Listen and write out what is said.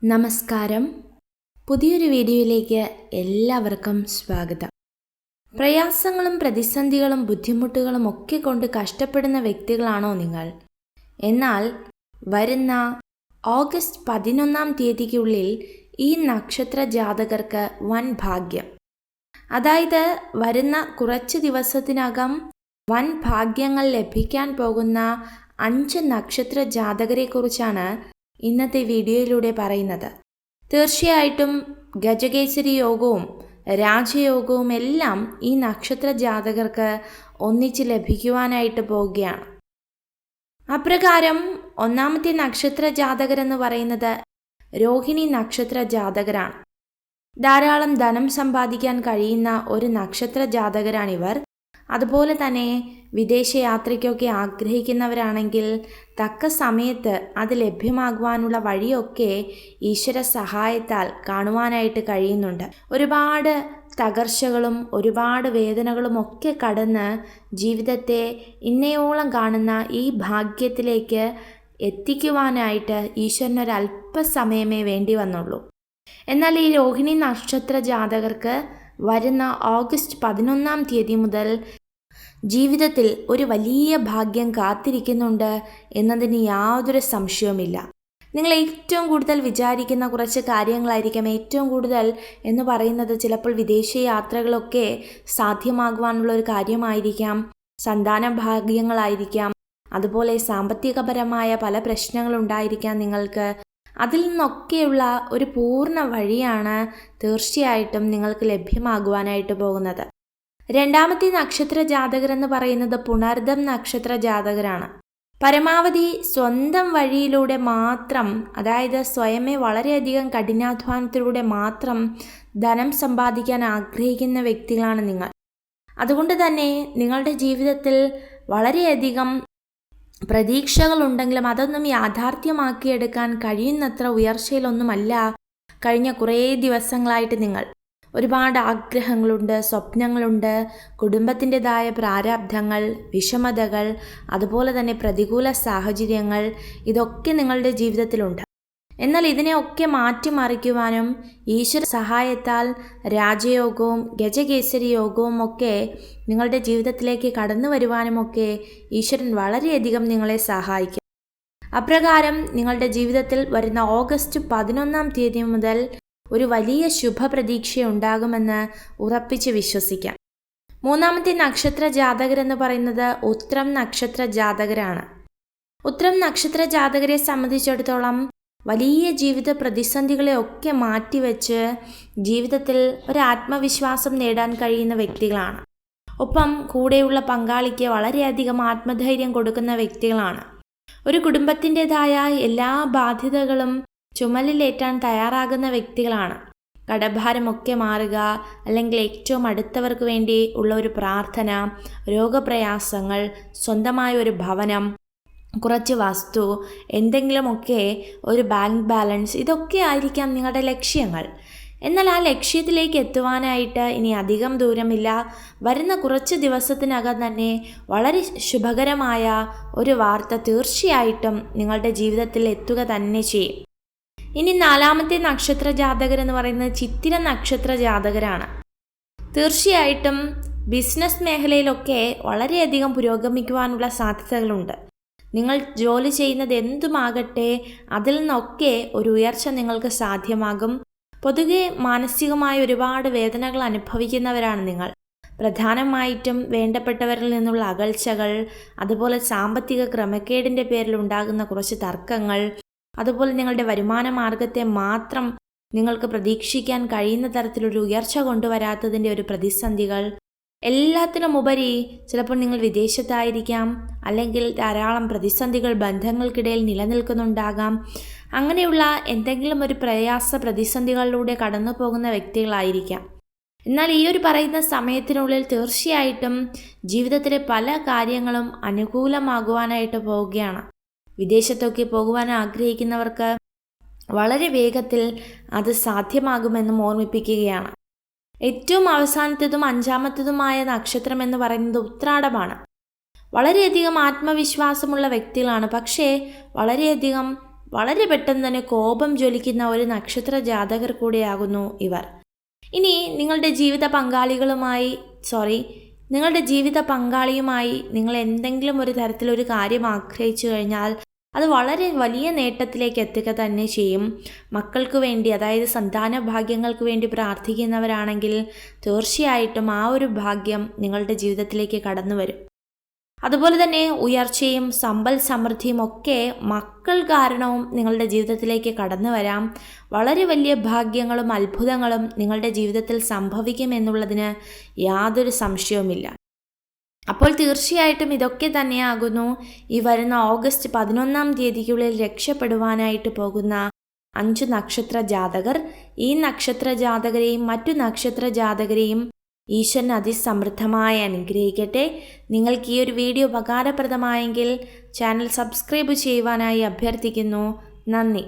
നമസ്കാരം. പുതിയൊരു വീഡിയോയിലേക്ക് എല്ലാവർക്കും സ്വാഗതം. പ്രയാസങ്ങളും പ്രതിസന്ധികളും ബുദ്ധിമുട്ടുകളും ഒക്കെ കൊണ്ട് കഷ്ടപ്പെടുന്ന വ്യക്തികളാണോ നിങ്ങൾ? എന്നാൽ വരുന്ന ഓഗസ്റ്റ് 11-ാം തീയതിക്കുള്ളിൽ ഈ നക്ഷത്ര ജാതകർക്ക് വൻ ഭാഗ്യം, അതായത് വരുന്ന കുറച്ച് ദിവസത്തിനകം വൻ ഭാഗ്യങ്ങൾ ലഭിക്കാൻ പോകുന്ന 5 നക്ഷത്ര ജാതകരെക്കുറിച്ചാണ് ഇന്നത്തെ വീഡിയോയിലൂടെ പറയുന്നത്. തീർച്ചയായിട്ടും ഗജകേസരി യോഗവും രാജയോഗവും എല്ലാം ഈ നക്ഷത്ര ജാതകർക്ക് ഒന്നിച്ച് ലഭിക്കുവാനായിട്ട് പോവുകയാണ്. അപ്രകാരം ഒന്നാമത്തെ നക്ഷത്ര ജാതകരെന്ന് പറയുന്നത് രോഹിണി നക്ഷത്ര ജാതകരാണ്. ധാരാളം ധനം സമ്പാദിക്കാൻ കഴിയുന്ന ഒരു നക്ഷത്ര ജാതകരാണിവർ. അതുപോലെ തന്നെ വിദേശയാത്രയ്ക്കൊക്കെ ആഗ്രഹിക്കുന്നവരാണെങ്കിൽ തക്ക സമയത്ത് അത് ലഭ്യമാകുവാനുള്ള വഴിയൊക്കെ ഈശ്വര സഹായത്താൽ കാണുവാനായിട്ട് കഴിയുന്നുണ്ട്. ഒരുപാട് തകർച്ചകളും ഒരുപാട് വേദനകളും ഒക്കെ കടന്ന് ജീവിതത്തെ ഇന്നയോളം കാണുന്ന ഈ ഭാഗ്യത്തിലേക്ക് എത്തിക്കുവാനായിട്ട് ഈശ്വരനൊരല്പസമയമേ വേണ്ടി വന്നുള്ളൂ. എന്നാൽ ഈ രോഹിണി നക്ഷത്ര ജാതകർക്ക് വരുന്ന ഓഗസ്റ്റ് 11-ാം തീയതി മുതൽ ജീവിതത്തിൽ ഒരു വലിയ ഭാഗ്യം കാത്തിരിക്കുന്നുണ്ട് എന്നതിന് യാതൊരു സംശയവുമില്ല. നിങ്ങൾ ഏറ്റവും കൂടുതൽ വിചാരിക്കുന്ന കുറച്ച് കാര്യങ്ങളായിരിക്കാം. ഏറ്റവും കൂടുതൽ എന്ന് പറയുന്നത് ചിലപ്പോൾ വിദേശ യാത്രകളൊക്കെ സാധ്യമാകുവാനുള്ള ഒരു കാര്യമായിരിക്കാം, സന്താന ഭാഗ്യങ്ങളായിരിക്കാം, അതുപോലെ സാമ്പത്തികപരമായ പല പ്രശ്നങ്ങളുണ്ടായിരിക്കാം നിങ്ങൾക്ക്. അതിൽ നിന്നൊക്കെയുള്ള ഒരു പൂർണ്ണ വഴിയാണ് തീർച്ചയായിട്ടും നിങ്ങൾക്ക് ലഭ്യമാകുവാനായിട്ട് പോകുന്നത്. രണ്ടാമത്തെ നക്ഷത്ര ജാതകരെന്ന് പറയുന്നത് പുണർദം നക്ഷത്ര ജാതകരാണ്. പരമാവധി സ്വന്തം വഴിയിലൂടെ മാത്രം, അതായത് സ്വയമേ വളരെയധികം കഠിനാധ്വാനത്തിലൂടെ മാത്രം ധനം സമ്പാദിക്കാൻ ആഗ്രഹിക്കുന്ന വ്യക്തികളാണ് നിങ്ങൾ. അതുകൊണ്ട് തന്നെ നിങ്ങളുടെ ജീവിതത്തിൽ വളരെയധികം പ്രതീക്ഷകളുണ്ടെങ്കിലും അതൊന്നും യാഥാർത്ഥ്യമാക്കിയെടുക്കാൻ കഴിയുന്നത്ര ഉയർച്ചയിലൊന്നുമല്ല കഴിഞ്ഞ കുറേ ദിവസങ്ങളായിട്ട് നിങ്ങൾ. ഒരുപാട് ആഗ്രഹങ്ങളുണ്ട്, സ്വപ്നങ്ങളുണ്ട്, കുടുംബത്തിൻ്റെതായ പ്രാരാബ്ധങ്ങൾ, വിഷമതകൾ, അതുപോലെ തന്നെ പ്രതികൂല സാഹചര്യങ്ങൾ, ഇതൊക്കെ നിങ്ങളുടെ ജീവിതത്തിലുണ്ട്. എന്നാൽ ഇതിനെയൊക്കെ മാറ്റിമറിക്കുവാനും ഈശ്വര സഹായത്താൽ രാജയോഗവും ഗജകേസരി യോഗവും ഒക്കെ നിങ്ങളുടെ ജീവിതത്തിലേക്ക് കടന്നു വരുവാനുമൊക്കെ ഈശ്വരൻ വളരെയധികം നിങ്ങളെ സഹായിക്കും. അപ്രകാരം നിങ്ങളുടെ ജീവിതത്തിൽ വരുന്ന ഓഗസ്റ്റ് 11-ാം തീയതി മുതൽ ഒരു വലിയ ശുഭപ്രതീക്ഷയുണ്ടാകുമെന്ന് ഉറപ്പിച്ച് വിശ്വസിക്കാം. മൂന്നാമത്തെ നക്ഷത്ര ജാതകരെന്ന് പറയുന്നത് ഉത്രം നക്ഷത്ര ജാതകരാണ്. ഉത്രം നക്ഷത്ര ജാതകരെ സംബന്ധിച്ചിടത്തോളം വലിയ ജീവിത പ്രതിസന്ധികളെ ഒക്കെ മാറ്റിവെച്ച് ജീവിതത്തിൽ ഒരു ആത്മവിശ്വാസം നേടാൻ കഴിയുന്ന വ്യക്തികളാണ്. ഒപ്പം കൂടെയുള്ള പങ്കാളിക്ക് വളരെയധികം ആത്മധൈര്യം കൊടുക്കുന്ന വ്യക്തികളാണ്. ഒരു കുടുംബത്തിൻ്റെതായ എല്ലാ ബാധ്യതകളും ചുമലിലേറ്റാൻ തയ്യാറാകുന്ന വ്യക്തികളാണ്. കടഭാരമൊക്കെ മാറുക, അല്ലെങ്കിൽ ഏറ്റവും അടുത്തവർക്ക് വേണ്ടി ഉള്ള ഒരു പ്രാർത്ഥന, രോഗപ്രയാസങ്ങൾ, സ്വന്തമായ ഒരു ഭവനം, കുറച്ച് വസ്തു, എന്തെങ്കിലുമൊക്കെ ഒരു ബാങ്ക് ബാലൻസ്, ഇതൊക്കെ ആയിരിക്കാം നിങ്ങളുടെ ലക്ഷ്യങ്ങൾ. എന്നാൽ ആ ലക്ഷ്യത്തിലേക്ക് എത്തുവാനായിട്ട് ഇനി അധികം ദൂരമില്ല. വരുന്ന കുറച്ച് ദിവസത്തിനകം തന്നെ വളരെ ശുഭകരമായ ഒരു വാർത്ത തീർച്ചയായിട്ടും നിങ്ങളുടെ ജീവിതത്തിൽ എത്തുക തന്നെ ചെയ്യും. ഇനി നാലാമത്തെ നക്ഷത്ര ജാതകരെന്ന് പറയുന്നത് ചിത്തിര നക്ഷത്ര ജാതകരാണ്. തീർച്ചയായിട്ടും ബിസിനസ് മേഖലയിലൊക്കെ വളരെയധികം പുരോഗമിക്കുവാനുള്ള സാധ്യതകളുണ്ട്. നിങ്ങൾ ജോലി ചെയ്യുന്നത് എന്തുമാകട്ടെ അതിൽ നിന്നൊക്കെ ഒരു ഉയർച്ച നിങ്ങൾക്ക് സാധ്യമാകും. പൊതുവെ മാനസികമായ ഒരുപാട് വേദനകൾ അനുഭവിക്കുന്നവരാണ് നിങ്ങൾ. പ്രധാനമായിട്ടും വേണ്ടപ്പെട്ടവരിൽ നിന്നുള്ള അകൽച്ചകൾ, അതുപോലെ സാമ്പത്തിക ക്രമക്കേടിൻ്റെ പേരിൽ ഉണ്ടാകുന്ന കുറച്ച് തർക്കങ്ങൾ, അതുപോലെ നിങ്ങളുടെ വരുമാന മാർഗത്തെ മാത്രം നിങ്ങൾക്ക് പ്രതീക്ഷിക്കാൻ കഴിയുന്ന തരത്തിലൊരു ഉയർച്ച കൊണ്ടുവരാത്തതിൻ്റെ ഒരു പ്രതിസന്ധികൾ, എല്ലാത്തിനും ഉപരി ചിലപ്പോൾ നിങ്ങൾ വിദേശത്തായിരിക്കാം, അല്ലെങ്കിൽ ധാരാളം പ്രതിസന്ധികൾ ബന്ധങ്ങൾക്കിടയിൽ നിലനിൽക്കുന്നുണ്ടാകാം. അങ്ങനെയുള്ള എന്തെങ്കിലും ഒരു പ്രയാസ പ്രതിസന്ധികളിലൂടെ കടന്നു പോകുന്ന വ്യക്തികളായിരിക്കാം. എന്നാൽ ഈ ഒരു പറയുന്ന സമയത്തിനുള്ളിൽ തീർച്ചയായിട്ടും ജീവിതത്തിലെ പല കാര്യങ്ങളും അനുകൂലമാകുവാനായിട്ട് പോവുകയാണ്. വിദേശത്തൊക്കെ പോകുവാൻ ആഗ്രഹിക്കുന്നവർക്ക് വളരെ വേഗത്തിൽ അത് സാധ്യമാകുമെന്നും ഓർമ്മിപ്പിക്കുകയാണ്. ഏറ്റവും അവസാനത്തേതും 5-ാമത്തേതുമായ നക്ഷത്രം എന്ന് പറയുന്നത് ഉത്രാടമാണ്. വളരെയധികം ആത്മവിശ്വാസമുള്ള വ്യക്തികളാണ്. പക്ഷേ വളരെയധികം വളരെ പെട്ടെന്ന് തന്നെ കോപം ജ്വലിക്കുന്ന ഒരു നക്ഷത്ര ജാതകർ കൂടിയാകുന്നു ഇവർ. ഇനി നിങ്ങളുടെ ജീവിത പങ്കാളിയുമായി നിങ്ങൾ എന്തെങ്കിലും ഒരു തരത്തിലൊരു കാര്യം ആഗ്രഹിച്ചു കഴിഞ്ഞാൽ അത് വളരെ വലിയ നേട്ടത്തിലേക്ക് എത്തുക തന്നെ ചെയ്യും. മക്കൾക്ക് വേണ്ടി, അതായത് സന്താന ഭാഗ്യങ്ങൾക്ക് വേണ്ടി പ്രാർത്ഥിക്കുന്നവരാണെങ്കിൽ തീർച്ചയായിട്ടും ആ ഒരു ഭാഗ്യം നിങ്ങളുടെ ജീവിതത്തിലേക്ക് കടന്നു വരും. അതുപോലെ തന്നെ ഉയർച്ചയും സമ്പൽ സമൃദ്ധിയും ഒക്കെ മക്കൾ കാരണവും നിങ്ങളുടെ ജീവിതത്തിലേക്ക് കടന്നു വരാം. വളരെ വലിയ ഭാഗ്യങ്ങളും അത്ഭുതങ്ങളും നിങ്ങളുടെ ജീവിതത്തിൽ സംഭവിക്കുമെന്നുള്ളതിന് യാതൊരു സംശയവുമില്ല. അപ്പോൾ തീർച്ചയായിട്ടും ഇതൊക്കെ തന്നെയാകുന്നു ഈ വരുന്ന ഓഗസ്റ്റ് 11-ാം തീയതിക്കുള്ളിൽ രക്ഷപ്പെടുവാനായിട്ട് പോകുന്ന 5 നക്ഷത്ര ജാതകർ. ഈ നക്ഷത്ര ജാതകരെയും മറ്റു നക്ഷത്ര ജാതകരെയും ഈശ്വരൻ അതിസമൃദ്ധമായി അനുഗ്രഹിക്കട്ടെ. നിങ്ങൾക്ക് ഈ ഒരു വീഡിയോ ഉപകാരപ്രദമായെങ്കിൽ ചാനൽ സബ്സ്ക്രൈബ് ചെയ്യുവാനായി അഭ്യർത്ഥിക്കുന്നു. നന്ദി.